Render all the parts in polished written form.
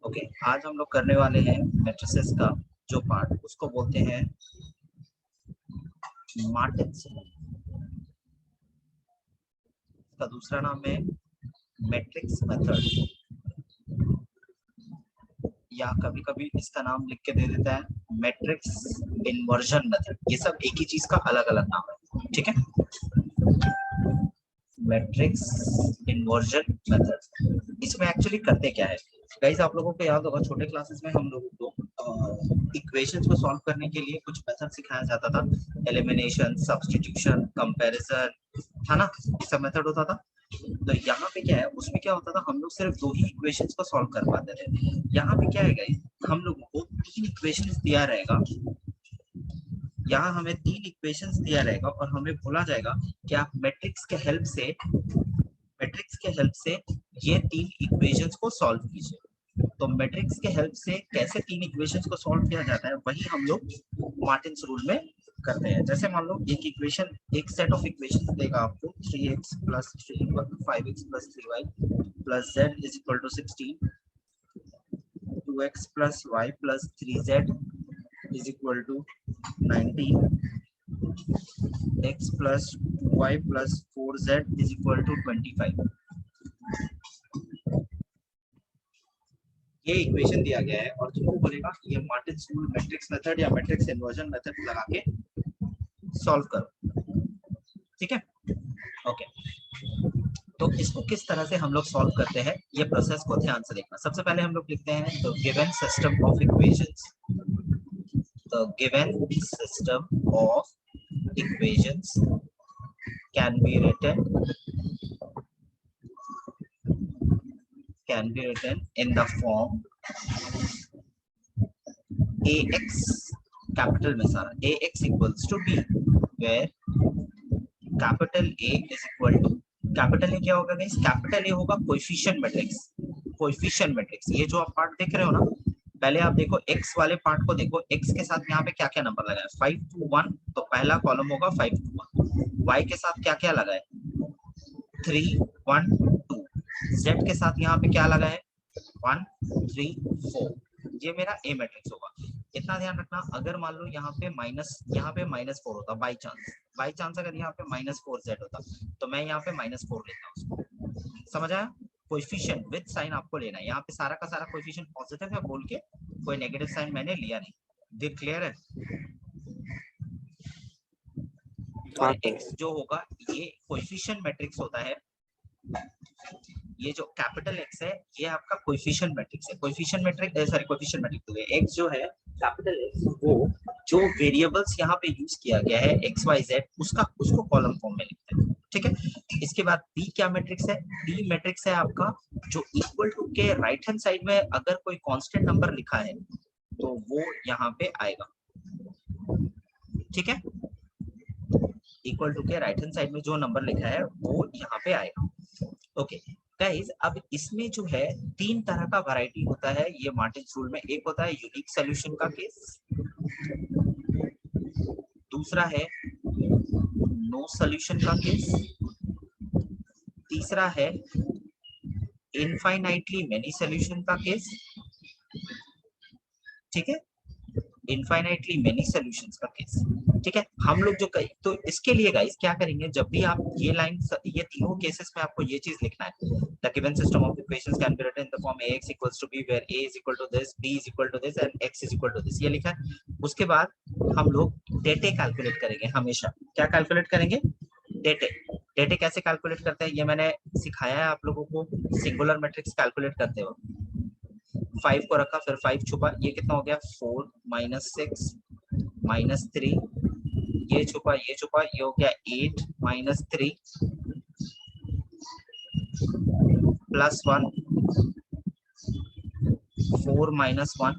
Okay, आज हम लोग करने वाले हैं मैट्रिसेस का जो पार्ट उसको बोलते हैं मार्टिन्स रूल। इसका दूसरा नाम है मैट्रिक्स मेथड, या कभी कभी इसका नाम लिख के दे देता है मैट्रिक्स इन्वर्जन मेथड। ये सब एक ही चीज का अलग अलग नाम है, ठीक है। मैट्रिक्स इन्वर्जन मेथड, इसमें एक्चुअली करते क्या है गाइस, आप लोगों को याद होगा छोटे क्लासेस में हम लोगों को इक्वेशंस को सॉल्व करने के लिए कुछ मेथड सिखाया जाता था। एलिमिनेशन, सब्स्टिट्यूशन, कंपैरिजन, था ना, ये सब मेथड होता था। तो यहाँ पे क्या है, उसमें क्या होता था, हम लोग सिर्फ दो ही इक्वेशंस को सॉल्व कर पाते थे। यहाँ पे क्या है गाइस, हम लोगों को तीन इक्वेशंस दिया रहेगा। यहाँ हमें तीन इक्वेशंस दिया रहेगा और हमें बोला जाएगा कि आप मैट्रिक्स के हेल्प से ये तीन इक्वेशंस को सॉल्व कीजिए। तो मैट्रिक्स के हेल्प से कैसे तीन इक्वेशंस को सॉल्व किया जाता है, वही हम लोग मार्टिन्स रूल में करते हैं। जैसे मान लो एक सेट ऑफ इक्वेशंस देगा आपको 3x plus 3 5x plus 3y plus z is equal to 16, 2x plus y plus 3z is equal to 19, x plus 2y plus 4z is equal to 25। ये equation दिया गया है और तुमको बोलेगा ये मार्टिन्स रूल, मैट्रिक्स मेथड या matrix inversion method लगा के सॉल्व करो, ठीक है। ओके, तो इसको किस तरह से हम लोग सॉल्व करते हैं, ये प्रोसेस को ध्यान से देखना। सबसे पहले हम लोग लिखते हैं the given system of equations, the given system of equations can be written in the form ax, capital में सारा ax equals to b, where capital A is equal to, capital A क्या होगा गाइस, कैपिटल A होगा coefficient matrix. Coefficient matrix, ये जो आप part देख रहे हो ना, पहले आप देखो x वाले पार्ट को देखो, x के साथ यहाँ पे क्या क्या नंबर लगा है, 5 to 1, तो पहला कॉलम होगा 5 to 1। y के साथ क्या क्या लगा है, 3 1 2। z के साथ यहाँ पे क्या लगा है, 1 3 4। ये मेरा ए मैट्रिक्स होगा। इतना ध्यान रखना, अगर मान लो यहाँ पे -4 होता, बाई चांस अगर यहाँ पे -4z होता, तो मैं यहाँ पे -4 लेता उसको, समझ आया। कोएफिशिएंट विद साइन आपको लेना है, यहाँ पे सारा का सारा कोएफिशिएंट पॉजिटिव है बोल के कोई नेगेटिव साइन मैंने लिया नहीं। दिल क्लियर है। और x जो होगा ये कोएफिशिएंट मैट्रिक्स होता है, ये जो कैपिटल X है ये आपका कोएफिशिएंट मैट्रिक्स है। कोएफिशिएंट मैट्रिक्स तो x जो है कैपिटल X, वो जो वेरिएबल्स यहाँ पे यूज किया गया है x y z, उसको कॉलम फॉर्म में लिखते हैं, ठीक है। इसके बाद B क्या मैट्रिक्स है, B मैट्रिक्स है आपका जो इक्वल टू के राइट हैंड साइड में अगर कोई कांस्टेंट नंबर लिखा है तो वो यहाँ पे आएगा, ठीक है। इक्वल टू के राइट हैंड साइड में जो नंबर लिखा है वो यहाँ पे आएगा। ओके गाइस, अब इसमें जो है तीन तरह का वैरायटी होता है ये मार्टिन्स रूल में। एक होता है यूनिक सॉल्यूशन का केस, दूसरा है नो सॉल्यूशन का केस, तीसरा है इनफाइनाइटली मेनी सॉल्यूशन का केस, ठीक है, इनफाइनाइटली मेनी सॉल्यूशंस का केस, ठीक है। हम लोग जो तो इसके लिए गाइस क्या करेंगे, जब भी आप ये लाइन, ये तीनों केसेस में आपको ये चीज लिखना है, the given system of equations can be written in the form ax equals to b where a is equal to this, b is equal to this and x is equal to this, ये लिखा है। उसके बाद हम लोग डेटे calculate करेंगे। हमेशा क्या कैलकुलेट करेंगे, डेटे। डेटे कैसे कैलकुलेट करते हैं ये मैंने सिखाया है आप लोगों को, सिंगुलर मैट्रिक्स कैलकुलेट करते हो, 5 को रखा फिर 5 छुपा, ये कितना हो गया 4 -6 -3, ये छुपा ये हो गया 8 -3 +1 4 -1,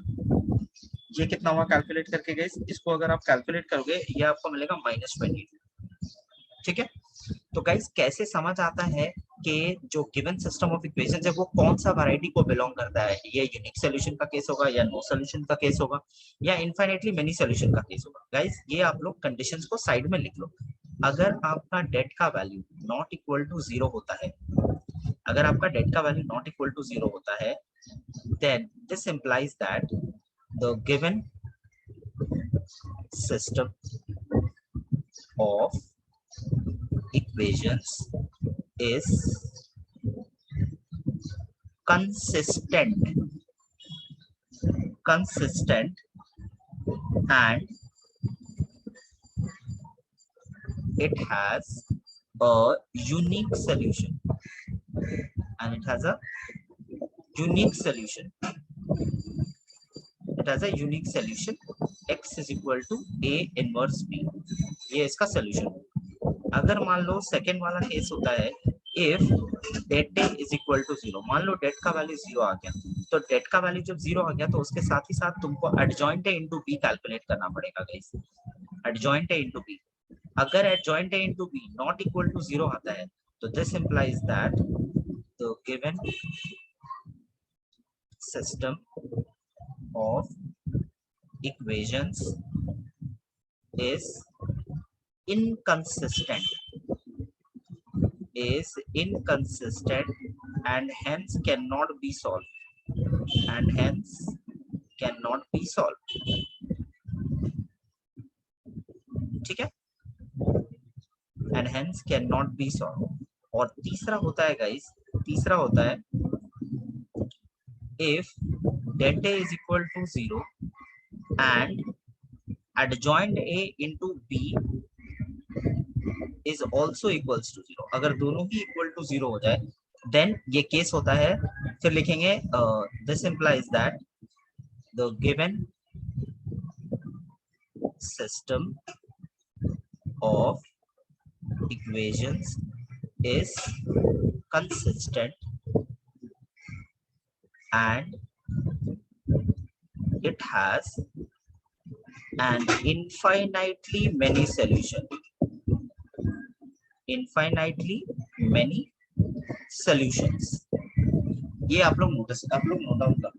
ये कितना हुआ कैलकुलेट करके गए। इसको अगर आप कैलकुलेट करोगे ये आपको मिलेगा -20, ठीक है। तो गाइस कैसे समझ आता है कि जो गिवन सिस्टम ऑफ इक्वेशंस है वो कौन सा वैरायटी को बिलोंग करता है, ये यूनिक सॉल्यूशन का केस होगा या नो सॉल्यूशन का केस होगा या इनफाइनाइटली मेनी सॉल्यूशन का केस होगा। गाइस ये आप लोग कंडीशंस को साइड में लिख लो। अगर आपका डेट का वैल्यू नॉट इक्वल टू 0 होता है, अगर आपका डेट का वैल्यू नॉट इक्वल टू 0 होता है then this implies that the given system of equations is consistent and it has a unique solution it has a unique solution x is equal to a inverse b. ये इसका solution. अगर मान लो second वाला case होता है if det is equal to 0, मान लो det का value 0 आ गया, तो det का वैल्यू जब 0 आ गया तो उसके साथ ही साथ तुमको adjoint a into b calculate करना पड़ेगा guys. adjoint a into b, अगर adjoint a into b not equal to 0 आता है तो this implies that the given system of equations is inconsistent and hence cannot be solved ठीक है, and hence cannot be solved. और तीसरा होता है गाइस, तीसरा होता है if det a is equal to 0 and adjoint a into b is also equals to 0, अगर दोनों ही equal to 0 हो जाए then ये केस होता है, फिर लिखेंगे this implies that the given system of equations is consistent and it has an infinitely many solutions. ये आप लोग नोट डाउन करो,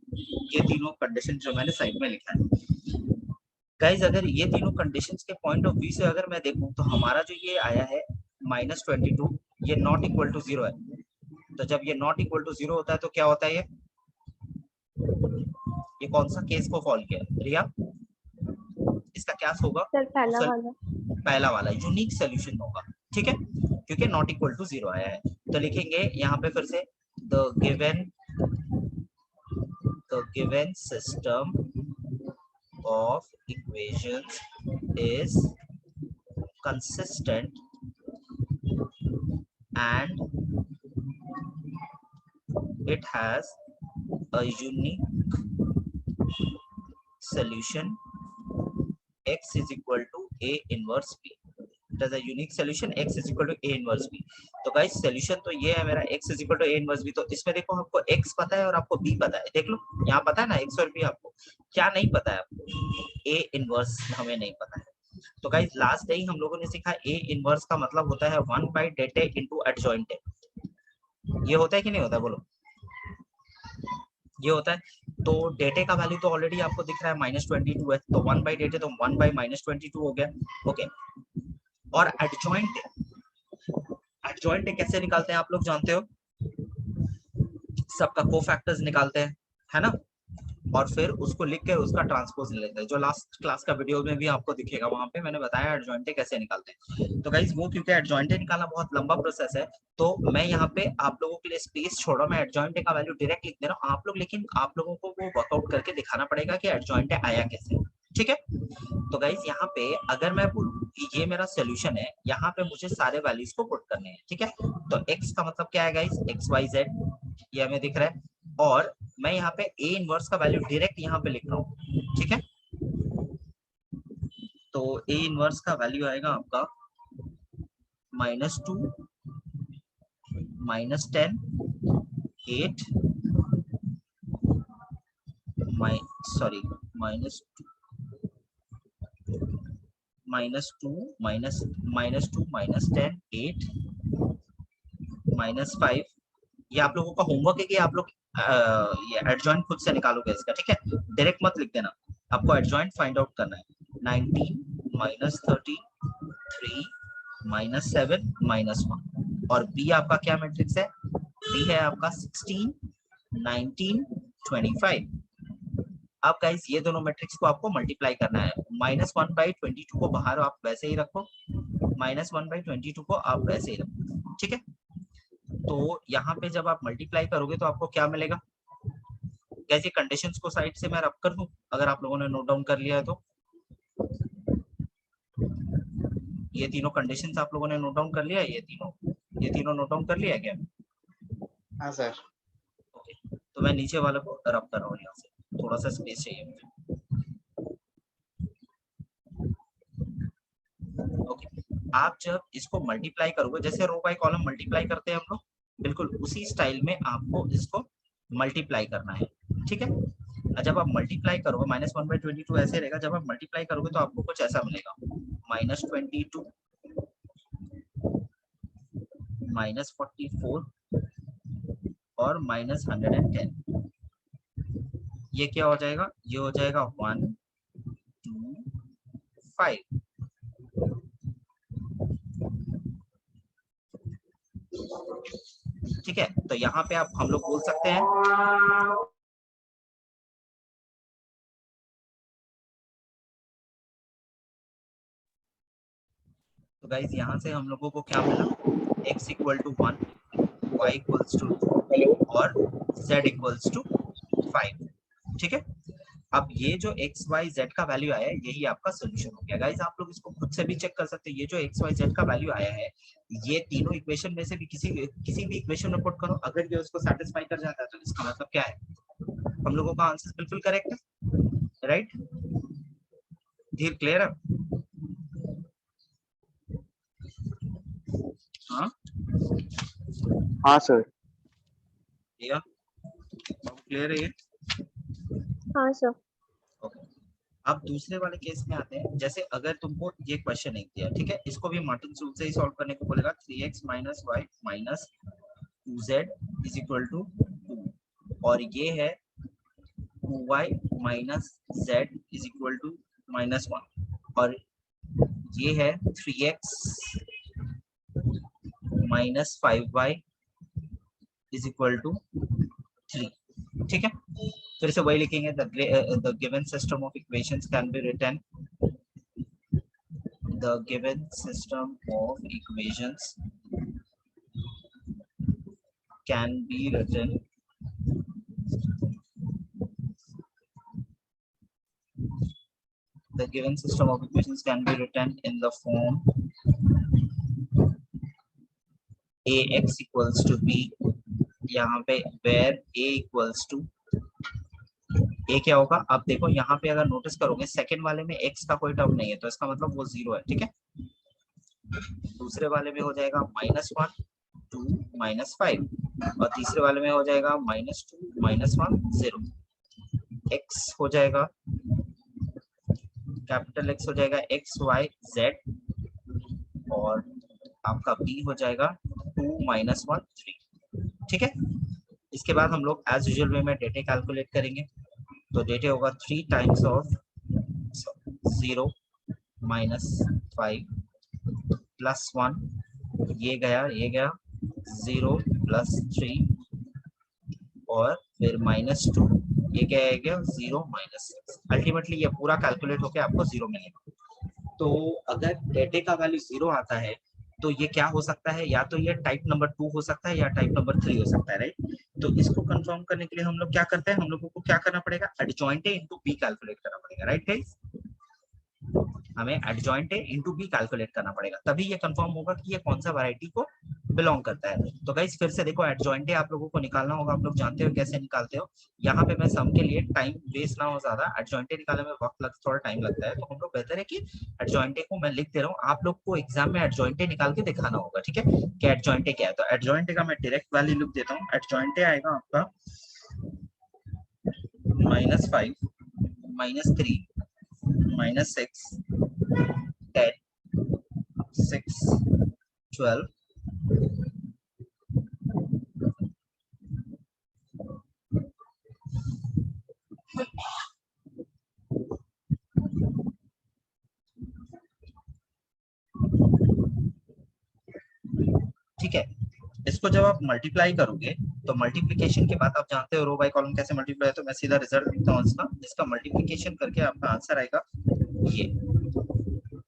ये तीनों कंडीशन जो मैंने साइड में लिखा है गाइज. अगर ये तीनों कंडीशंस के पॉइंट ऑफ व्यू से अगर मैं देखूं तो हमारा जो ये आया है -22 ये नॉट इक्वल टू 0 है, तो जब ये नॉट इक्वल टू 0 होता है तो क्या होता है, ये कौन सा केस को फॉलो किया रिया, इसका क्या होगा सर पहला वाला यूनिक सॉल्यूशन होगा, ठीक है, क्योंकि नॉट इक्वल टू 0 आया है. तो लिखेंगे यहाँ पे फिर से the given system of equations is consistent and it has a unique solution x is equal to a inverse b. It has a unique solution x is equal to a inverse b. तो guys solution तो ये है मेरा x is equal to a inverse b. तो इसमें देखो आपको x पता है और आपको b पता है, देख लो यहाँ पता है ना x और b, आपको क्या नहीं पता है, आपको a इनवर्स हमें नहीं पता है. तो गाइस लास्ट डे हम लोगों ने सीखा a इनवर्स का मतलब होता है 1 by det a into adjoint a. ये होता है कि नहीं होता है बोलो, ये होता है. तो det a का वैल्यू तो ऑलरेडी आपको दिख रहा है -22 है, तो 1 by det a तो 1 by -22 हो गया. ओके, और adjoint कैसे निकालते हैं आप लोग जानते हो, सबका कोफैक्टर्स निकालते हैं, है ना, और फिर उसको लिख के उसका ट्रांसपोज ले लेते हैं, जो लास्ट क्लास का वीडियो में भी आपको दिखेगा, वहां पे मैंने बताया adjoint कैसे निकालते हैं. तो गाइस वो क्योंकि adjoint निकालना बहुत लंबा प्रोसेस है, तो मैं यहाँ पे आप लोगों के लिए स्पेस छोड़ा, मैं adjoint का वैल्यू डायरेक्ट लिख दे रहा हूँ आप लोग, लेकिन आप लोगों को वो वर्कआउट करके दिखाना पड़ेगा कि adjoint आया कैसे, ठीक है. तो गाइस यहाँ पे अगर मैं बोलूं कि ये मेरा सॉल्यूशन है, यहाँ पे मुझे सारे वैल्यूज को पुट करने हैं, ठीक है. तो x का मतलब क्या है गाइस, x y z ये हमें दिख रहा है, और मैं यहाँ पे a इनवर्स का वैल्यू डायरेक्ट यहाँ पे लिख रहा हूँ, ठीक है. तो a इनवर्स का वैल्यू आएगा आपका -2 -10 8 -2 -10 8 -5. ये आप लोगों का होमवर्क है कि आप लोग ये एडजॉइंट खुद से निकालोगे इसका, ठीक है, डायरेक्ट मत लिख देना, आपको एडजॉइंट फाइंड आउट करना है. 19 -13 3 -7 -1, और b आपका क्या मैट्रिक्स है, b है आपका 16 19 25। अब गाइस ये दोनों मैट्रिक्स को आपको मल्टीप्लाई करना है। -1/22 को बाहर आप वैसे ही रखो, -1/22 को आप वैसे ही रखो, ठीक है। तो यहाँ पे जब आप मल्टीप्लाई करोगे तो आपको क्या मिलेगा? कैसे कंडीशंस को साइड से मैं रब कर दूं, अगर आप लोगों ने नोट डाउन कर लिया है तो। ये तीनों कंडीशंस आप लोगों ने नोट डाउन कर लिया है? ये तीनों नोट डाउन कर लिया है क्या? हाँ सर। ओके, तो मैं नीचे वाले को रब कर रहा हूँ, यहाँ से थोड़ा सा स्पेस चाहिए मुझे। ओके, आप जब इसको मल्टीप्लाई करोगे, जैसे रो बाय कॉलम मल्टीप्लाई करते हैं हम लोग, बिल्कुल उसी स्टाइल में आपको इसको मल्टीप्लाई करना है, ठीक है। जब आप मल्टीप्लाई करोगे -1/22 ऐसे रहेगा, जब आप मल्टीप्लाई करोगे तो आपको कुछ ऐसा मिलेगा, -22 -44 और -110। ये क्या हो जाएगा? ये हो जाएगा 1 2 5। ठीक है, तो यहाँ पे आप हम लोग बोल सकते हैं तो गाइस यहाँ से हम लोगों को क्या मिला? x = 1, y = 2 और z = 5, ठीक है। अब ये जो x y z का वैल्यू आया है, यही आपका सोल्यूशन हो गया। गाइस आप लोग इसको खुद से भी चेक कर सकते हैं। ये जो x y z का वैल्यू आया है, ये तीनों इक्वेशन में से भी किसी भी इक्वेशन में पुट करो, अगर ये उसको सेटिस्फाई कर जाता है तो इसका मतलब क्या है? हम लोगों का आंसर बिल्कुल करेक्ट है, राइट? धीर क्लियर है? हाँ हाँ सर। क्लियर है ये? हाँ सर। ओके, अब दूसरे वाले केस में आते हैं। जैसे अगर तुमको ये क्वेश्चन एक दिया, ठीक है, इसको भी मार्टिन रूल से ही सॉल्व करने को बोलेगा। 3x - y - 2z = 2 और ये है 2y - z = -1 और ये है 3x - 5y = 3, ठीक है। फिर से वही लिखेंगे, the given system of equations can be written, the given system of equations can be written the given system of equations can be written in the form ax = b, यहाँ पे where a = ए क्या होगा? अब देखो यहाँ पे अगर notice करोगे सेकंड वाले में x का कोई टर्म नहीं है, तो इसका मतलब वो 0 है, ठीक है। दूसरे वाले में हो जाएगा -1 2 -5 और तीसरे वाले में हो जाएगा -2 -1 0। x हो जाएगा, कैपिटल X हो जाएगा x y z और आपका b हो जाएगा 2 -1 3, ठीक है। इसके बाद हम लोग एज यूजुअल वे में डेटे कैलकुलेट करेंगे। तो डेटे होगा 3 टाइम्स ऑफ 0 - 5 प्लस 1, ये गया 0 प्लस 3 और फिर -2, ये क्या है गया 0 -6। अल्टीमेटली ये पूरा कैलकुलेट होके आपको 0 मिलेगा। तो अगर डेटे का वैल्यू 0 आता है तो ये क्या हो सकता है? या तो ये टाइप नंबर 2 हो सकता है या टाइप नंबर 3 हो सकता है, राइट। तो इसको कंफर्म करने के लिए हम लोग क्या करते हैं? हम लोगों को क्या करना पड़ेगा? Adjoint A into B calculate करना पड़ेगा, राइट गाइस। हमें adjoint A into B calculate करना पड़ेगा, तभी ये कंफर्म होगा कि ये कौन सा वैरायटी को बिलोंग करता है। तो गाइस फिर से देखो, एडजॉइंट ए आप लोगों को निकालना होगा, आप लोग जानते हो कैसे निकालते हो। यहाँ पे मैं सम के लिए टाइम वेस्ट ना हो ज्यादा, एडजॉइंट ए निकालने में थोड़ा टाइम लगता है, तो हम लोग बेहतर है कि एडजॉइंट ए को मैं लिख दे रहा हूँ, आप लोग को एग्जाम में एडजॉइंट ए निकाल के दिखाना होगा, ठीक है, कि एडजॉइंट ए क्या है। तो एडजॉइंट ए का मैं डायरेक्ट वैल्यू लिख देता हूँ। एडजॉइंट ए आएगा आपका -5 -3 -6 10 6 12 ठीक है। इसको जब आप मल्टीप्लाई करोगे तो मल्टीप्लिकेशन के बाद आप जानते हो रो बाय कॉलम कैसे मल्टीप्लाई है, तो मैं सीधा रिजल्ट लिखता हूँ इसका, इसका मल्टीप्लिकेशन करके आपका आंसर आएगा ये।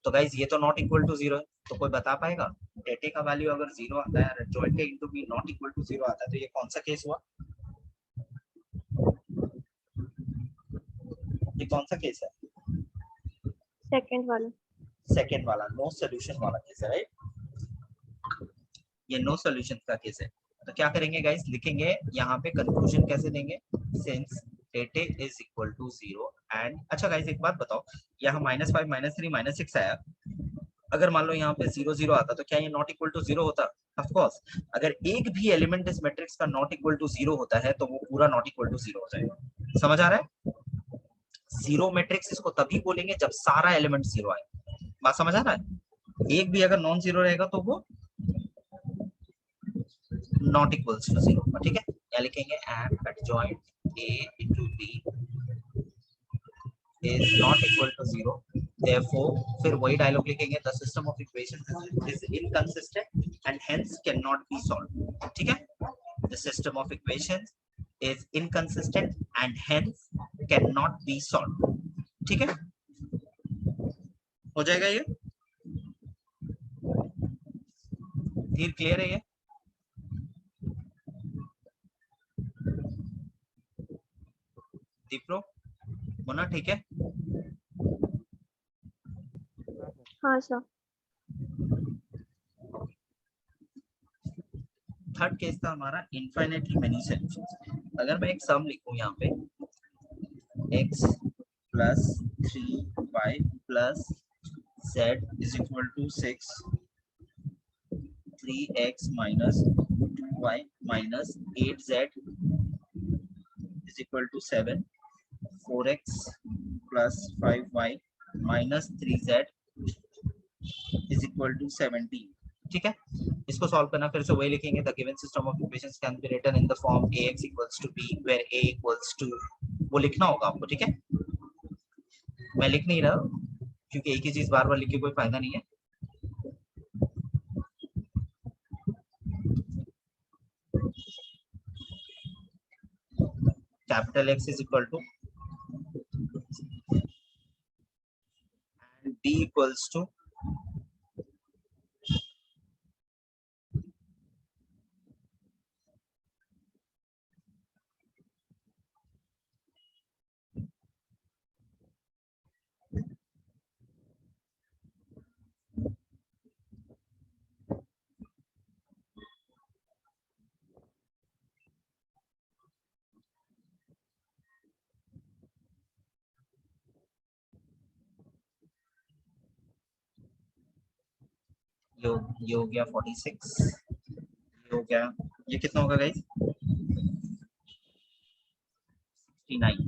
तो गाइज ये तो नॉट इक्वल टू 0 है, तो कोई बता पाएगा टेटे का वैल्यू अगर 0 आता है, adjoint A into B not equal to 0 आता है, तो ये कौन सा केस हुआ? ये कौन सा केस है? सेकंड वाला। सेकंड वाला, नो सॉल्यूशन वाला केस है, राइट? ये नो सॉल्यूशन का केस है। तो क्या करेंगे गाइस, लिखेंगे यहाँ पे कंक्लूजन कैसे देंगे, सिंस टेटे इज इक्वल टू 0 एंड। अच्छा गाइस एक बात बताओ, यहाँ -5 -3 -6 आया, अगर मान लो यहाँ पे 0 0 आता तो क्या ये नॉट इक्वल टू 0 होता? Of course. अगर एक भी एलिमेंट इस मैट्रिक्स का नॉट इक्वल टू 0 होता है तो वो पूरा नॉट इक्वल टू 0 हो जाएगा। समझ आ रहा है? जीरो मैट्रिक्स इसको तभी बोलेंगे जब सारा एलिमेंट 0 आए। बात समझ आ रहा है? एक भी अगर नॉन 0 रहेगा तो वो नॉट इक्वल्स टू 0, ठीक है? क्या लिखेंगे, and adjoint A into B is not equal to 0, therefore फिर वही डायलॉग लिखेंगे, the system of equations is inconsistent and hence cannot be solved, ठीक है? The system of equations is inconsistent and hence cannot be solved, ठीक है? हो जाएगा ये? धीर क्लियर है ये? दीप्रो बोना ठीक है? हाँ सर। थर्ड केस था हमारा इनफाइनाइटली मेनी सॉल्यूशंस। अगर मैं एक सम लिखूं यहाँ पे x plus 3y plus z is equal to 6, 3x minus 2y minus 8z is equal to 7, 4x plus 5y minus 3z is equal to 17, ठीक है? इसको सॉल्व करना, फिर से वही लिखेंगे, the given system of equations can be written in the form ax equals to b where a equals to, वो लिखना होगा आपको, ठीक है? मैं लिख नहीं रहा क्योंकि एक ही चीज बार बार लिख के कोई फायदा नहीं है। Capital X is equal to and B equals to ये हो गया 46, ये हो गया, ये कितना होगा गाइस? 69,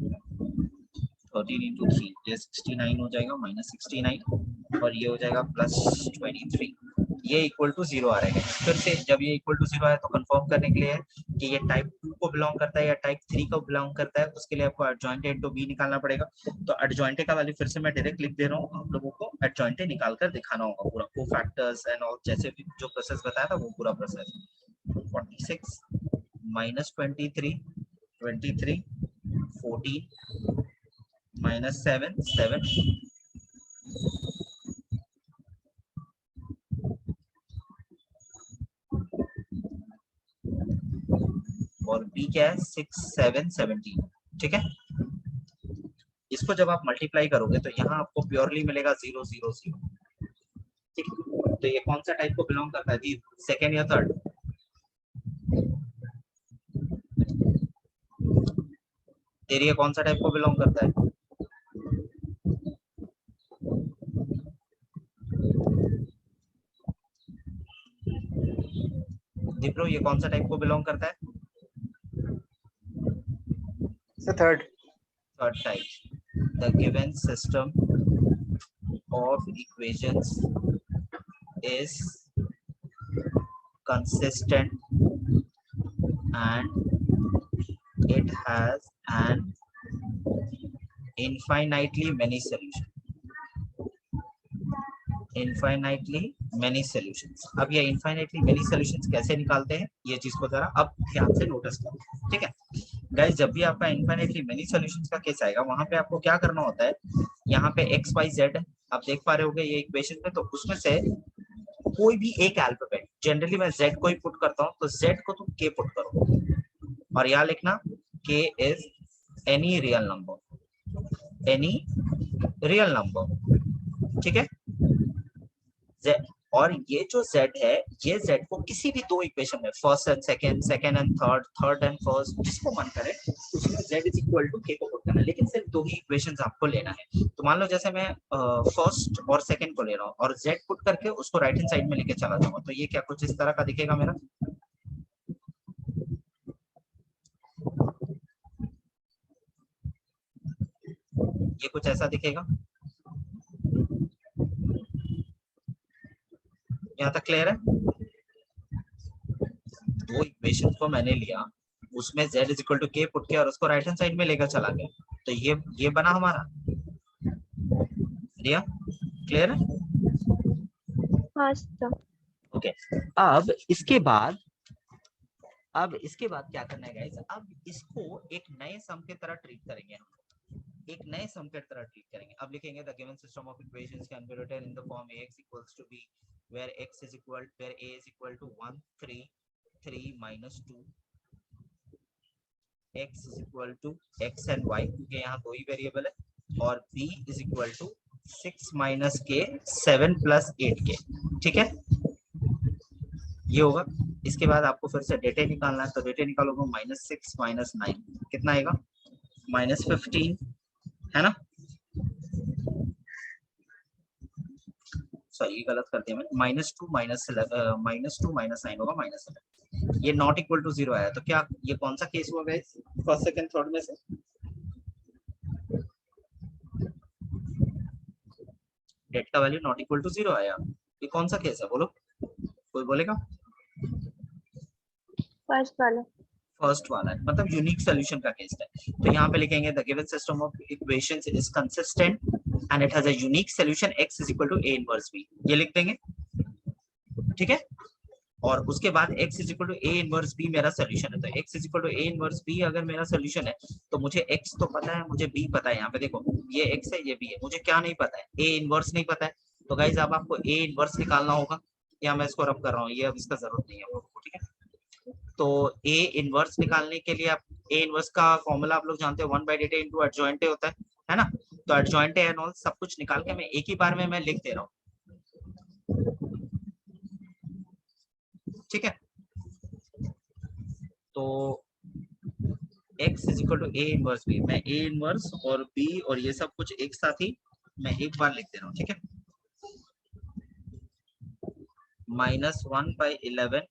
13 into 3, ये 69 हो जाएगा माइनस 69 और ये हो जाएगा प्लस 23, ये इक्वल टू 0 आ रहा है। फिर से जब ये इक्वल टू 0 आया तो कंफर्म करने के लिए है कि ये टाइप 2 को बिलोंग करता है या टाइप 3 को बिलोंग करता है, उसके लिए आपको एडजॉइंट ए इनटू बी निकालना पड़ेगा। तो एडजॉइंट ए का वैल्यू फिर से मैं डायरेक्ट लिख दे रहा हूँ, आप लोगों को एडजॉइंट ए निकाल कर दिखाना होगा पूरा, को फैक्टर्स एंड ऑल जैसे भी जो प्रोसेस बताया था वो पूरा प्रोसेस। 46 minus 23, 23, 14 minus 7, 7, और b क्या है 6, 7, 17, ठीक है? इसको जब आप मल्टीप्लाई करोगे तो यहाँ आपको प्योरली मिलेगा 0 0 0, ठीक है? तो ये कौन सा टाइप को बिलोंग करता है, सेकेंड या थर्ड? तेरी कौन सा टाइप को बिलोंग करता है? दीप्रो ये कौन सा टाइप को बिलोंग करता है? Third type. The given system of equations is consistent and it has an infinitely many solutions. Infinitely many solutions. अब ये इनफाइनाइटली मेनी सॉल्यूशंस कैसे निकालते हैं, ये चीज को जरा अब ध्यान से नोटिस करो, ठीक है गाइस। जब भी आपका इनफाइनाइटली मेनी सॉल्यूशंस का केस आएगा, वहां पे आपको क्या करना होता है, यहाँ पे एक्स वाई जेड आप देख पा रहे होगे ये इक्वेशन में, तो उसमें से कोई भी एक अल्फाबेट, जनरली मैं जेड को ही पुट करता हूँ, तो जेड को तुम के पुट करो और यहाँ लिखना के is any real number, any real number, ठीक है। Z, और ये जो z है, ये z को किसी भी दो इक्वेशन में, first and second, second and third, third and first, जिसको मन करे उसमें z is equal to k को पुट करना है, लेकिन सिर्फ दो ही इक्वेशंस आपको लेना है। तो मान लो जैसे मैं फर्स्ट और सेकंड को ले रहा हूँ और z पुट करके उसको राइट हैंड साइड में लेके चला जाऊंगा, तो ये क्या कुछ इस तरह का दिखेगा मेरा, ये कुछ ऐसा दिखेगा। यहाँ तक क्लियर है। दो इक्वेशन को मैंने लिया, उसमें z is equal to k put किया और उसको राइट हैंड साइड में लेकर चला गया, तो ये बना हमारा, रिया क्लियर है। हाँ सर। ओके, अब इसके बाद क्या करना है गाइस, अब इसको एक नए सम की तरह ट्रीट करेंगे हम, एक नए सम की तरह ट्रीट करेंगे। अब लिखेंगे the given system of equations can be written in the form ax equals to b where a is equal to 1 3 3 minus 2, x is equal to x and y, क्योंकि यहाँ दो ही वेरिएबल है, और b is equal to 6 minus k 7 plus 8k, ठीक है ये होगा। इसके बाद आपको फिर से डेटे निकालना है, तो डेटे निकालोगे -6 - 9 कितना आएगा, -15 है ना, सॉरी गलत कर दिया मैंने, -2 - 9 होगा -11, ये नॉट इक्वल टू 0 आया, तो क्या ये कौन सा केस हुआ गाइस, फर्स्ट सेकंड थर्ड में से, डेट का वैल्यू नॉट इक्वल टू 0 आया, ये कौन सा केस है बोलो, कोई बोलेगा। फर्स्ट वाला है, मतलब यूनिक सॉल्यूशन का केस है। तो यहाँ पे लिखेंगे the given system of equations is consistent and it has a unique solution x is equal to a inverse b, ये लिख देंगे, ठीक है। और उसके बाद x is equal to a inverse b मेरा सॉल्यूशन है, तो x is equal to a inverse b अगर मेरा सॉल्यूशन है, तो मुझे x तो पता है, मुझे b पता है। यहाँ पे देखो ये x है, ये b है, मुझे क्या नहीं पता है, a इनवर्स नहीं पता है। तो गाइस अब आपको a इनवर्स निकालना होगा, या मैं इसको रब कर रहा हूँ, ये अब इसका जरूरत नहीं है, ठीक है। तो a इनवर्स निकालने के लिए आप a इनवर्स का फॉर्मूला आप लोग जानते हो, 1/डेटा इनटू एडजॉइंट होता है ना। तो एडजॉइंट एंड ऑल सब कुछ निकाल के मैं एक ही बार में मैं लिख दे रहा हूँ, ठीक है। तो x is equal to a inverse b, मैं a इनवर्स और b और ये सब कुछ एक साथ ही मैं एक बार लिख दे रहा हूँ, ठीक है। -1/11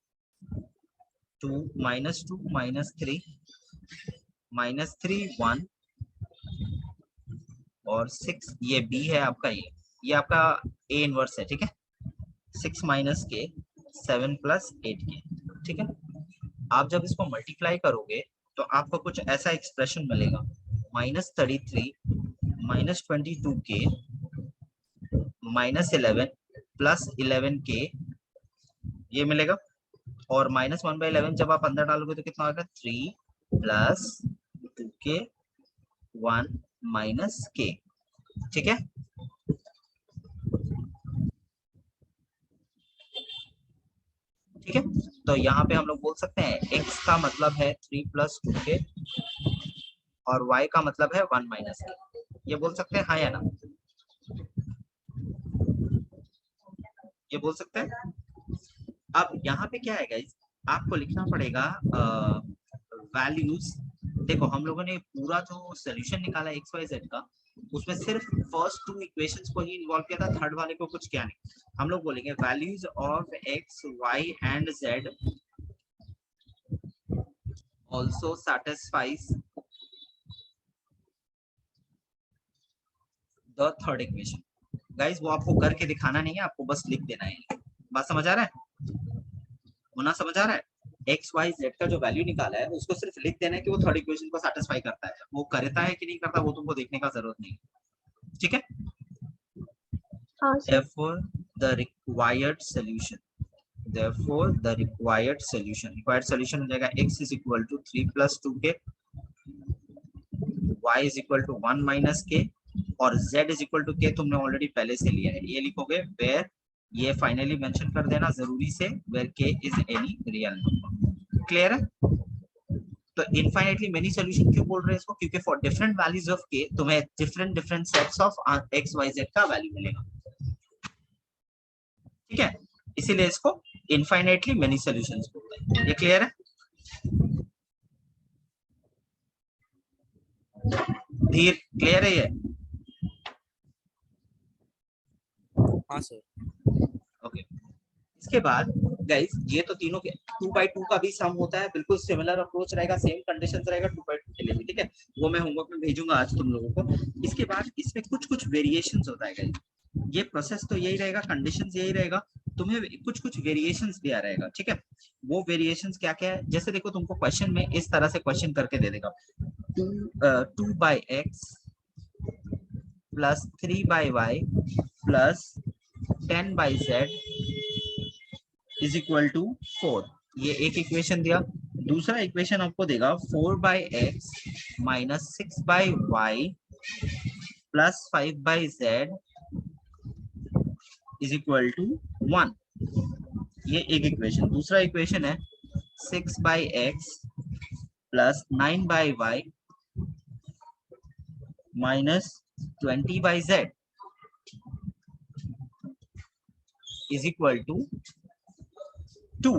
2 -2 -3 -3 1 और 6, ये b है आपका, ये आपका a इनवर्स है, ठीक है। 6 minus k 7 plus 8k, ठीक है। आप जब इसको मल्टीप्लाई करोगे तो आपको कुछ ऐसा एक्सप्रेशन मिलेगा, -33 -22k -11 plus 11k ये मिलेगा, और -1/11 जब आप अंदर डालोगे तो कितना होगा, 3 plus 2k 1 minus k, ठीक है। ठीक है, तो यहाँ पे हम लोग बोल सकते हैं x का मतलब है 3 plus 2k और y का मतलब है 1 minus k, ये बोल सकते हैं, हाँ या ना, ये बोल सकते हैं। अब यहाँ पे क्या है गाइस, आपको लिखना पड़ेगा वैल्यूज। देखो हम लोगों ने पूरा जो सॉल्यूशन निकाला एक्स वाई जेड का, उसमें सिर्फ फर्स्ट टू इक्वेशंस को ही इन्वॉल्व किया था, थर्ड वाले को कुछ किया नहीं। हम लोग बोलेंगे values of X Y and Z also satisfies the third equation। Guys वो आपको करके दिखाना नहीं है, आपको बस लिख देना है। बात समझ आ रहा है, होना समझ आ रहा है। एक्स वाई जेड का जो वैल्यू निकाला है उसको सिर्फ लिख देना है कि वो थर्ड इक्वेशन को सेटिस्फाई करता है, वो करता है कि नहीं करता वो तुमको देखने का जरूरत नहीं, ठीक है। हाँ sir. Therefore the required solution. Therefore the required solution हो जाएगा x is equal to 3 plus 2k, y is equal to 1 minus k और z is equal to k तुमने ऑलरेडी पहले से लिया है, ये लिखोगे where, ये फाइनली मेंशन कर देना जरूरी से, where k is any real number. Clear है? तो इनफाइनाइटली मेनी सोल्यूशन क्यों बोल रहे हैं इसको, क्योंकि for different values of k तुम्हें different sets of x y z का वैल्यू मिलेगा, ठीक है, इसीलिए इसको इनफाइनाइटली मेनी सॉल्यूशंस बोलते हैं। ये क्लियर है? धीर क्लियर है ये? हाँ सर। ओके, इसके बाद गाइस ये तो तीनों के 2/2 का भी सम होता है, बिल्कुल सिमिलर अप्रोच रहेगा, सेम कंडीशंस रहेगा 2/2 के लिए भी, ठीक है, वो मैं होमवर्क में भेजूंगा आज तुम लोगों को। इसके बाद इसमें कुछ वेरिएशंस होता है गाइस, ये प्रोसेस तो यही रहेगा, कंडीशंस यही रहेगा, तुम्हें कुछ वेरिएशंस दिया रहेगा, ठीक है। वो वेरिएशंस क्या क्या है, जैसे देखो तुमको क्वेश्चन में इस तरह से क्वेश्चन करके दे देगा 2/x plus 3/y plus 10/z is equal to 4, ये एक इक्वेशन दिया। दूसरा इक्वेशन आपको देगा 4/x minus 6/y plus 5/z is equal to 1, ये एक इक्वेशन। दूसरा इक्वेशन है 6/x plus 9/y minus 20/z is equal to 2।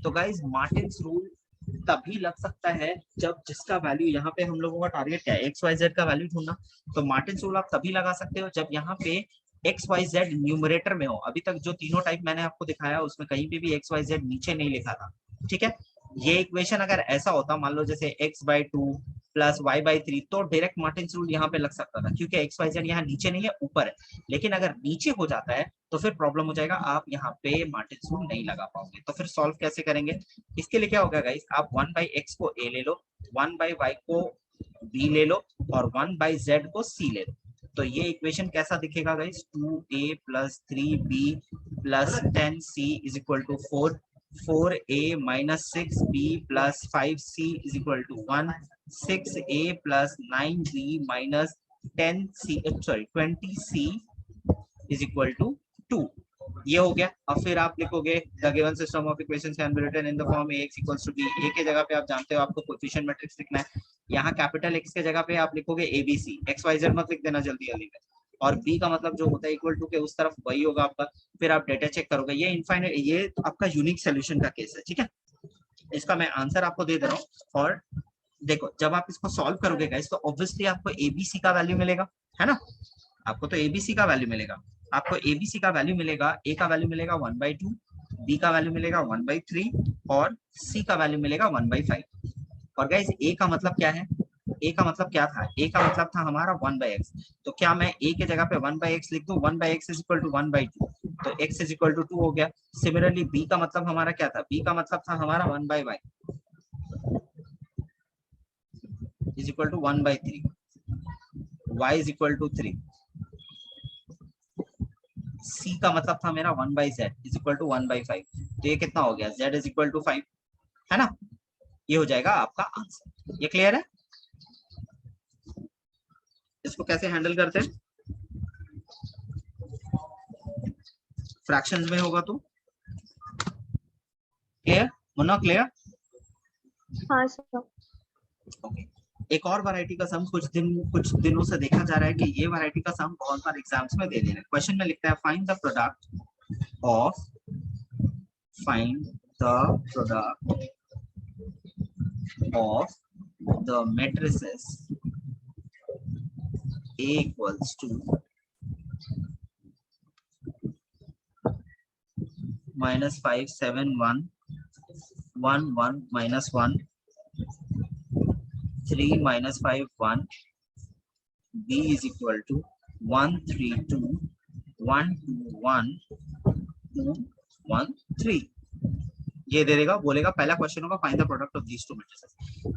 तो गाइज मार्टिन्स रूल तभी लग सकता है जब जिसका वैल्यू, यहाँ पे हम लोगों का टारगेट क्या है, एक्स वाई जेड का वैल्यू ढूंढना, तो मार्टिन्स रूल आप तभी लगा सकते हो जब यहाँ पे एक्स वाई जेड न्यूमरेटर में हो। अभी तक जो तीनों टाइप मैंने आपको दिखाया उसमें कहीं पे भी एक्स वाई जेड नीचे नहीं लिखा था, ठीक है। ये इक्वेशन अगर ऐसा होता, मान लो जैसे x/2 प्लस y/3, तो डायरेक्ट मार्टिन्स रूल यहाँ पे लग सकता था, क्योंकि एक्स वाई जेड यहाँ नीचे नहीं है ऊपर है। लेकिन अगर नीचे हो जाता है तो फिर प्रॉब्लम हो जाएगा, आप यहाँ पे मार्टिन्स रूल नहीं लगा पाओगे। तो फिर सॉल्व कैसे करेंगे, इसके लिए क्या होगा गाइस, आप 1/x को a ले लो, 1/y को b ले लो और 1/z को c ले लो। तो ये इक्वेशन कैसा दिखेगा guys, 2a plus 3b plus 10c is equal to 4, 4a minus 6b plus 5c is equal to 1, 6a plus 9b minus 20c is equal to 2। ये हो गया। अब फिर आप लिखोगे the given system of equations can be written in the form ax equals to b। a के जगह पे आप जानते हो आपको कोएफिशिएंट मैट्रिक्स लिखना है, यहाँ कैपिटल x के जगह पे आप लिखोगे abc, x y z मत लिख देना जल्दी जल्दी में, और b का मतलब जो होता है इक्वल टू के उस तरफ वही होगा आपका। फिर आप डेटा चेक करोगे, ये इनफाइनाइट, ये आपका यूनिक सॉल्यूशन का केस है, ठीक है। इसका मैं आंसर आपको दे दे रहा हूँ, और देखो जब आप इसको सॉल्व करोगे गाइस तो ऑब्वियसली आपको एबीसी का वैल्यू मिलेगा, है ना, आपको तो एबीसी का वैल्यू मिलेगा। आपको एबीसी का वैल्यू मिलेगा, ए का वैल्यू मिलेगा 1/2, बी का वैल्यू मिलेगा 1/3 और सी का वैल्यू मिलेगा 1/5। और गाइस ए का मतलब क्या है, ए का मतलब क्या था, ए का मतलब था हमारा 1/x। तो क्या मैं ए के जगह पे 1/x लिख दूं, 1/x इज इक्वल टू 1/2, तो x इज इक्वल टू 2 हो गया। सिमिलरली बी का मतलब हमारा क्या था, बी का मतलब था हमारा 1/y is equal to 1/3, y is equal to 3, C का मतलब था मेरा 1/z इज इक्वल टू 1/5। तो ये कितना हो गया, z इज इक्वल टू 5, है ना, ये हो जाएगा आपका आंसर। ये क्लियर है? इसको कैसे हैंडल करते हैं, फ्रैक्शंस में होगा तो क्लियर, मुन्ना क्लियर? हाँ सर। ओके, एक और वैरायटी का सम कुछ दिनों से देखा जा रहा है कि ये वैरायटी का सम बहुत बार एग्जाम्स में दे रहे हैं। क्वेश्चन में लिखता है find the product of the matrices A equals to -5 7 1 1 1 -1 3 -5 1, B is equal to 1 3 2 1 2 1 2 1 3। ये दे देगा, बोलेगा पहला क्वेश्चन होगा find the product of these two matrices.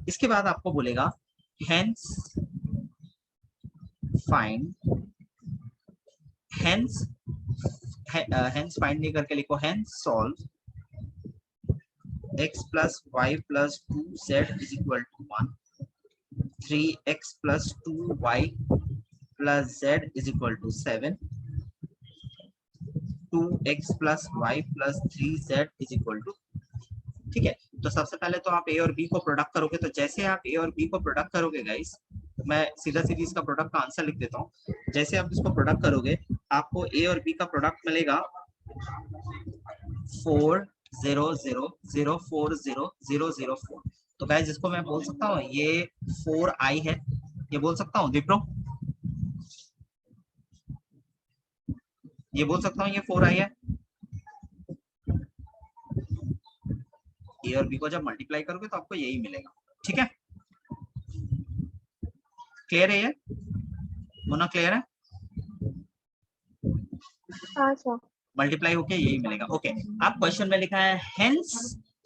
इसके बाद आपको बोलेगा hence हेंस फाइंड नहीं करके लिखो hence solve x plus y plus 2z is equal to 1, 3x plus 2y plus z is equal to 7, 2x plus y plus 3z is equal to, ठीक है। तो सबसे पहले तो आप a और b को प्रोडक्ट करोगे, तो जैसे आप a और b को प्रोडक्ट करोगे गाइस, मैं सीधा सीधी इसका प्रोडक्ट का आंसर लिख देता हूँ। जैसे आप इसको प्रोडक्ट करोगे आपको a और b का प्रोडक्ट मिलेगा 4 0 0 0 4 0 0 0 4। तो गाइस इसको मैं बोल सकता हूँ ये 4i है, ये बोल सकता हूँ विप्रो, ये बोल सकता हूँ ये 4i है। ए और बी को जब मल्टीप्लाई करोगे तो आपको यही मिलेगा, ठीक है। क्लियर है ये मोना, क्लियर है? हाँ सर। मल्टीप्लाई होके यही मिलेगा। ओके, आप क्वेश्चन में लिखा है हेंस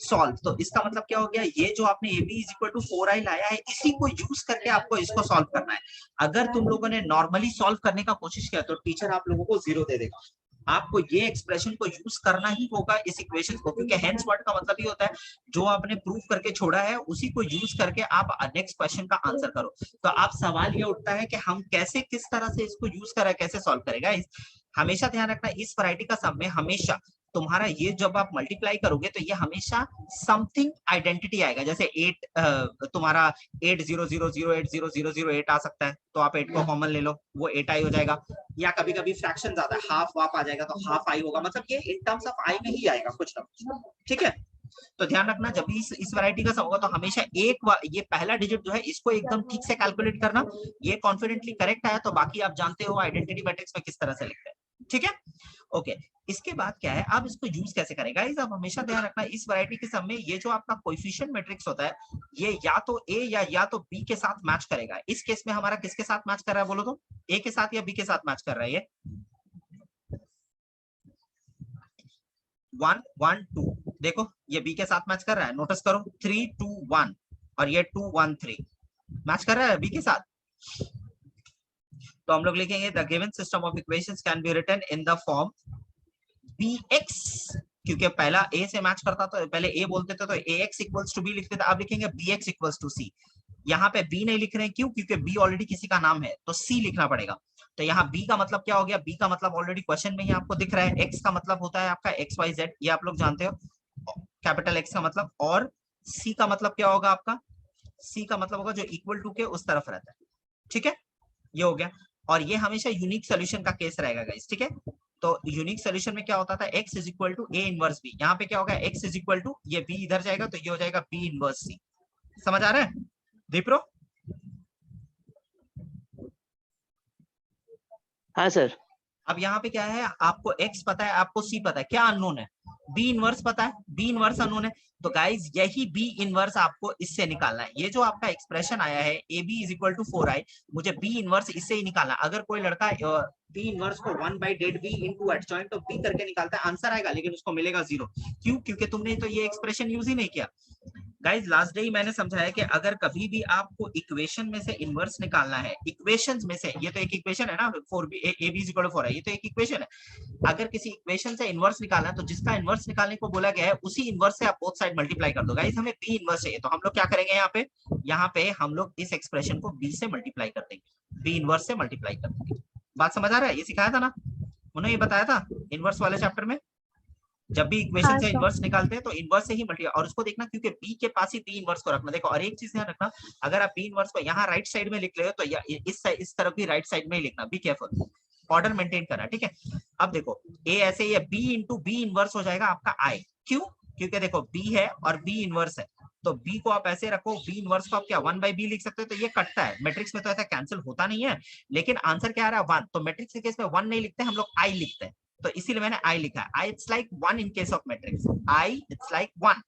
सॉल्व, तो इसका मतलब क्या हो गया, ये जो आपने ab is equal to 4i लाया है इसी को यूज करके आपको इसको सॉल्व करना है। अगर तुम लोगों ने नॉर्मली सॉल्व करने का कोशिश किया तो टीचर आप लोगों को 0 दे देगा। आपको ये एक्सप्रेशन को यूज करना ही होगा इस इक्वेशन को, क्योंकि हेंस वर्ड का मतलब ही होता है जो आपने प्रूव करके छोड़ा है उसी को यूज करके आप नेक्स्ट क्वेश्चन का आंसर करो। तो आप सवाल ये उठता है कि हम कैसे किस तरह से इसको यूज करें, कैसे सॉल्व करेगा। हमेशा ध्यान रखना इस वैरायटी का सम में हमेशा तुम्हारा ये जब आप मल्टीप्लाई करोगे तो ये हमेशा समथिंग आइडेंटिटी आएगा। जैसे 8 तुम्हारा 800080008 आ सकता है, तो आप 8 को कॉमन ले लो, वो 8i हो जाएगा। या कभी कभी फ्रैक्शन ज्यादा हाफ वाप आ जाएगा तो हाफ आई होगा, मतलब ये इन टर्म्स ऑफ आई में ही आएगा कुछ ना कुछ, ठीक है। तो ध्यान रखना जब भी इस वैरायटी का सम होगा तो हमेशा ये पहला डिजिट जो है इसको एकदम ठीक से कैलकुलेट करना। ये कॉन्फिडेंटली करेक्ट आया तो बाकी आप जानते हो आइडेंटिटी मैट्रिक्स में किस तरह से लिखते हैं, ठीक है। ओके, इसके बाद क्या है, आप इसको यूज कैसे करेगा। आप हमेशा ध्यान रखना इस वैरायटी के सम में ये जो आपका कोएफिशिएंट मैट्रिक्स होता है ये या तो a या तो b के साथ मैच करेगा। इस केस में हमारा किसके साथ मैच कर रहा है बोलो तो, a के साथ या b के साथ मैच कर रहा है। ये 1 1 2 देखो ये b के साथ मैच कर रहा है, नोटिस करो 3 2 1 और ये 2 1 3 मैच कर रहा है b के साथ। तो हम लोग लिखेंगे the given system of equations can be written in the form bx, क्योंकि पहला a से मैच करता तो पहले a बोलते थे तो ax इक्वल्स टू b लिखते थे, अब लिखेंगे bx इक्वल्स टू c। यहाँ पे b नहीं लिख रहे हैं, क्यों? क्योंकि b ऑलरेडी किसी का नाम है तो c लिखना पड़ेगा। तो यहाँ b का मतलब क्या हो गया, b का मतलब ऑलरेडी क्वेश्चन में ही आपको दिख रहा है, x का मतलब होता है आपका xyz, ये आप लोग जानते हो कैपिटल x का मतलब, और c का मतलब क्या होगा आपका, c का मतलब होगा जो इक्वल टू के उस तरफ रहता है, ठीक है। ये हो गया, और ये हमेशा यूनिक सोल्यूशन का केस रहेगा गाइस, ठीक है। तो यूनिक सोल्यूशन में क्या होता था, x is equal to a inverse b, यहाँ पे क्या होगा x इज इक्वल टू ये b इधर जाएगा तो ये हो जाएगा b इनवर्स c। समझ आ रहा है दीप्रो? हाँ सर। अब यहाँ पे क्या है, आपको x पता है, आपको c पता है, क्या अननोन है, b इनवर्स पता है, b इनवर्स अननोन है। तो गाइज यही b इनवर्स आपको इससे निकालना है। ये जो आपका एक्सप्रेशन आया है ab is equal to 4i, मुझे b इनवर्स इससे ही निकालना। अगर कोई लड़का b इनवर्स को 1/b into adjoint of b करके निकालता है आंसर आएगा, लेकिन उसको मिलेगा 0। क्यों? क्योंकि तुमने तो ये एक्सप्रेशन यूज ही नहीं किया। गाइज लास्ट डे ही मैंने समझाया कि अगर कभी भी आपको इक्वेशन में से इनवर्स निकालना है, इक्वेशंस में से, ये तो एक इक्वेशन है ना 4b ab is equal to 4i, ये तो एक इक्वेशन है। अगर किसी इक्वेशन से इनवर्स निकालना है तो जिसका इनवर्स निकालने को बोला गया है उसी इनवर्स से आप बोथ साइड मल्टीप्लाई कर दो। गाइस हमें b इनवर्स चाहिए, तो हम लोग क्या करेंगे, यहाँ पे हम लोग इस एक्सप्रेशन को b से मल्टीप्लाई कर देंगे, b इनवर्स से मल्टीप्लाई कर देंगे। बात समझ आ रहा है? ये सिखाया था ना उन्होंने, ये बताया था इनवर्स वाले चैप्टर में। जब भी इक्वेशन से इनवर्स निकालते हैं तो इनवर्स से ही मल्टीप्लाई, और उसको देखना क्योंकि b के पास ही b इनवर्स को रखना। देखो और एक चीज ध्यान रखना, अगर आप b इनवर्स को यहाँ राइट साइड में लिख रहे हो तो इस तरफ भी राइट साइड में ही लिखना, बी केयरफुल, ऑर्डर मेंटेन करना, ठीक है। अब देखो a ऐसे ये b इंटू b इनवर्स हो जाएगा आपका i, क्यों? क्योंकि देखो b है और b इनवर्स है, तो b को आप ऐसे रखो, b इनवर्स को आप क्या 1/b लिख सकते हो, तो ये कटता है। मैट्रिक्स में तो ऐसा कैंसिल होता नहीं है, लेकिन आंसर क्या आ रहा है 1, तो मैट्रिक्स के केस में 1 नहीं लिखते हम लोग, i लिखते हैं, तो इसीलिए मैंने i लिखा है। i it's like 1 in case of matrix, i it's like 1।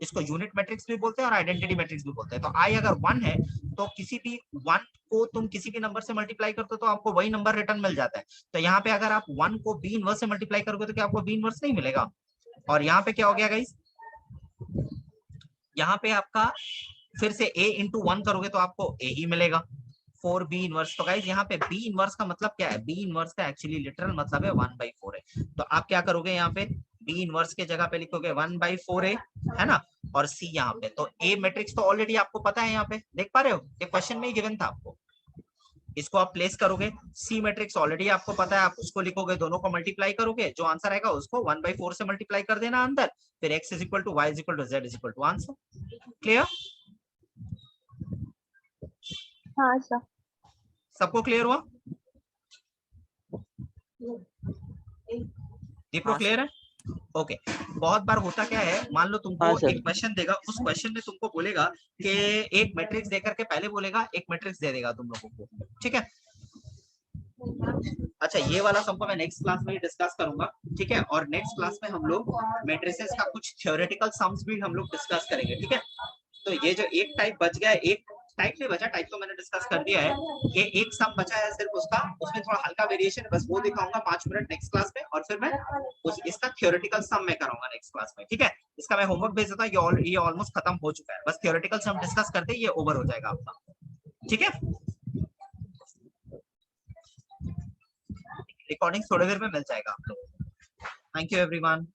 इसको यूनिट मैट्रिक्स भी बोलते हैं और आइडेंटिटी मैट्रिक्स भी बोलते हैं। तो i अगर 1 है तो किसी भी 1 को तुम किसी भी नंबर से मल्टीप्लाई करते हो तो आपको वही नंबर रिटर्न मिल जाता है। तो यहाँ पे अगर आप 1 को b इनवर्स से मल्टीप्लाई करोगे तो क्या आपको b इनवर्स नहीं मिलेगा? और यहाँ पे क्या हो गया गाइस, यहाँ पे आपका फिर से a इंटू 1 करोगे तो आपको a ही मिलेगा। 4 बी इनवर्स। तो गाइस यहाँ पे बी इनवर्स का मतलब क्या है? बी इनवर्स का एक्चुअली लिटरल मतलब है 1/4 है। तो आप क्या करोगे यहाँ पे? बी इनवर्स के जगह पे लिखोगे 1/4 है ना, और सी यहाँ पे। तो ए मैट्रिक्स तो ऑलरेडी आपको पता है, यहाँ पे देख पा रहे हो, ये क्वेश्चन में ही गिवन था आपको। इसको आप प्लेस करोगे, सी मैट्रिक्स ऑलरेडी आपको पता है, आप उसको लिखोगे, दोनों को मल्टीप्लाई करोगे, जो आंसर आएगा उसको 1/4 से मल्टीप्लाई कर देना अंदर, फिर x is equal to y is equal to z is equal to answer. Clear? हाँ सर। सबको क्लियर हुआ? दीपक हाँ, क्लियर है? ओके। बहुत बार होता क्या है, मान लो तुमको हाँ, सर। एक क्वेश्चन देगा, उस क्वेश्चन में तुमको बोलेगा कि एक मैट्रिक्स देकर के पहले बोलेगा एक मैट्रिक्स दे देगा तुम लोगों को, ठीक है? अच्छा, ये वाला सबको मैं नेक्स्ट क्लास में डिस्कस करूंगा, ठीक है? और नेक्स्ट क्लास में हम लोग मैट्रिसेस का कुछ थ्योरेटिकल सम्स भी हम लोग डिस्कस करेंगे, ठीक है? तो ये जो एक टाइप बच गया है, एक टाइप नहीं बचा, टाइप तो मैंने डिस्कस कर दिया है, ये एक सम बचा है सिर्फ उसका, उसमें थोड़ा हल्का वेरिएशन है, बस वो दिखाऊंगा 5 मिनट नेक्स्ट क्लास में, और फिर मैं इसका थ्योरेटिकल सम में कराऊंगा नेक्स्ट क्लास में, ठीक है? इसका मैं होमवर्क भेज देता हूं, ये ऑलमोस्ट खत्म हो चुका है, बस थ्योरेटिकल सम डिस्कस करते ही ये ओवर हो जाएगा आपका, ठीक है? रिकॉर्डिंग थोड़ी देर में मिल जाएगा आप लोगों को। Thank you everyone.